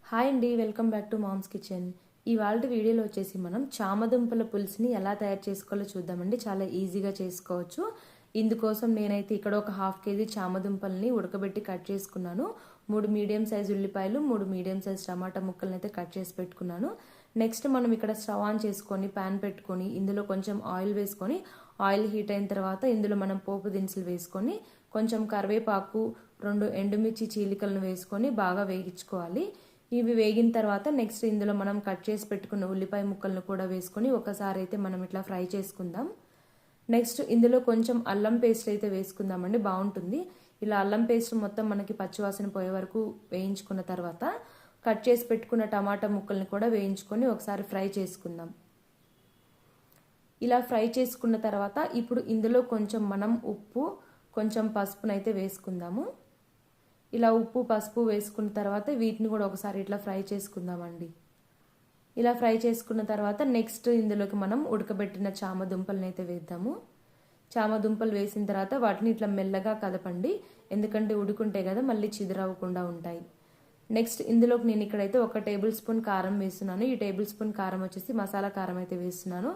Hi అండి, welcome back to mom's kitchen. ఇవాళ వీడియోలో వచ్చేసి మనం చామదుంపల పులుసుని ఎలా తయారు చేసుకోవాలో చూద్దామండి. చాలా ఈజీగా చేసుకోవచ్చు. ఇందుకోసం నేనైతే ఇక్కడ ఒక 1/2 కేజీ చామదుంపల్ని ఉడకబెట్టి కట్ చేసుకున్నాను. 3 మీడియం సైజ్ ఉల్లిపాయలు, 3 మీడియం సైజ్ టమాటా ముక్కలను అయితే కట్ చేసి పెట్టుకున్నాను. నెక్స్ట్ మనం ఇక్కడ స్టవ్ ఆన్ చేసుకొని ప్యాన్ పెట్టుకొని ఇందులో కొంచెం ఆయిల్ వేసుకొని ఆయిల్ హీట్ అయిన తర్వాత ఇందులో మనం పోపు దినుసులు వేసుకొని కొంచెం కరివేపాకు, 2 ఎండుమిర్చి చీలికలను వేసుకొని బాగా వేగించుకోవాలి. ఇవి వేగిన తర్వాత నెక్స్ట్ ఇందులో మనం కట్ చేసి పెట్టుకున్న ఉల్లిపాయ ముక్కలను కూడా వేసుకొని ఒకసారి అయితే మనం ఇట్లా ఫ్రై చేసుకుందాం. నెక్స్ట్ ఇందులో కొంచెం అల్లం పేస్ట్ అయితే వేసుకుందామండి, బాగుంటుంది. ఇలా అల్లం పేస్ట్ మొత్తం మనకి పచ్చివాసన పోయే వరకు వేయించుకున్న తర్వాత కట్ చేసి పెట్టుకున్న టమాటా ముక్కల్ని కూడా వేయించుకొని ఒకసారి ఫ్రై చేసుకుందాం. ఇలా ఫ్రై చేసుకున్న తర్వాత ఇప్పుడు ఇందులో కొంచెం మనం ఉప్పు, కొంచెం పసుపునైతే వేసుకుందాము. ఇలా ఉప్పు పసుపు వేసుకున్న తర్వాత వీటిని కూడా ఒకసారి ఇట్లా ఫ్రై చేసుకుందామండి. ఇలా ఫ్రై చేసుకున్న తర్వాత నెక్స్ట్ ఇందులోకి మనం ఉడకబెట్టిన చామదుంపలను అయితే వేద్దాము. చామదుంపలు వేసిన తర్వాత వాటిని ఇట్లా మెల్లగా కదపండి, ఎందుకంటే ఉడుకుంటే కదా మళ్ళీ చిదురవ్వకుండా ఉంటాయి. నెక్స్ట్ ఇందులోకి నేను ఇక్కడైతే 1 టేబుల్ స్పూన్ కారం వేస్తున్నాను. ఈ టేబుల్ స్పూన్ కారం వచ్చేసి మసాలా కారం అయితే వేస్తున్నాను.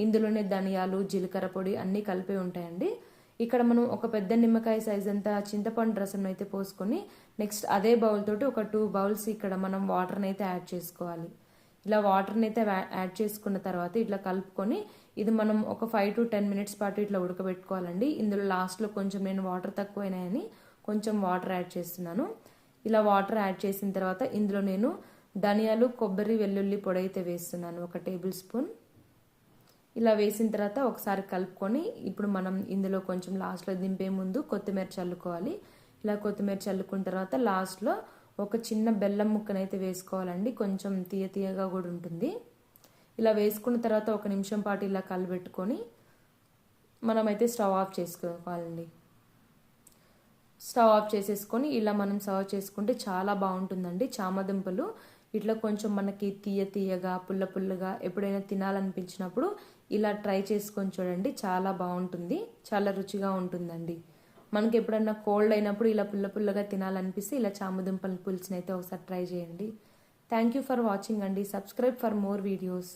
ఇందులోనే ధనియాలు, జీలకర్ర పొడి అన్నీ కలిపి ఉంటాయండి. ఇక్కడ మనం ఒక పెద్ద నిమ్మకాయ సైజ్ అంతా చింతపండు రసం అయితే పోసుకొని నెక్స్ట్ అదే బౌల్ తోటి ఒక 2 బౌల్స్ ఇక్కడ మనం వాటర్ని అయితే యాడ్ చేసుకోవాలి. ఇలా వాటర్ని అయితే యాడ్ చేసుకున్న తర్వాత ఇట్లా కలుపుకొని ఇది మనం ఒక 5 to 10 మినిట్స్ పాటు ఇట్లా ఉడకబెట్టుకోవాలండి. ఇందులో లాస్ట్లో కొంచెం నేను వాటర్ తక్కువైనాయని కొంచెం వాటర్ యాడ్ చేస్తున్నాను. ఇలా వాటర్ యాడ్ చేసిన తర్వాత ఇందులో నేను ధనియాలు, కొబ్బరి, వెల్లుల్లి పొడి అయితే వేస్తున్నాను 1 టేబుల్ స్పూన్. ఇలా వేసిన తర్వాత ఒకసారి కలుపుకొని ఇప్పుడు మనం ఇందులో కొంచెం లాస్ట్లో దింపే ముందు కొత్తిమీర చల్లుకోవాలి. ఇలా కొత్తిమీర చల్లుకున్న తర్వాత లాస్ట్లో ఒక చిన్న బెల్లం ముక్కనైతే వేసుకోవాలండి, కొంచెం తీయ తీయగా కూడా ఉంటుంది. ఇలా వేసుకున్న తర్వాత 1 నిమిషం పాటు ఇలా కలబెట్టుకొని మనమైతే స్టవ్ ఆఫ్ చేసుకోవాలండి. స్టవ్ ఆఫ్ చేసేసుకొని ఇలా మనం సర్వ్ చేసుకుంటే చాలా బాగుంటుందండి. చామదుంపలు ఇట్లా కొంచెం మనకి తీయ తీయగా, పుల్ల పుల్లగా ఎప్పుడైనా తినాలనిపించినప్పుడు ఇలా ట్రై చేసుకొని చూడండి, చాలా బాగుంటుంది, చాలా రుచిగా ఉంటుందండి. మనకి ఎప్పుడన్నా కోల్డ్ అయినప్పుడు ఇలా పుల్ల పుల్లగా తినాలనిపిస్తే ఇలా చామదుంపల పులుసుని అయితే ఒకసారి ట్రై చేయండి. థ్యాంక్ యూ ఫర్ వాచింగ్ అండి. Subscribe for more videos.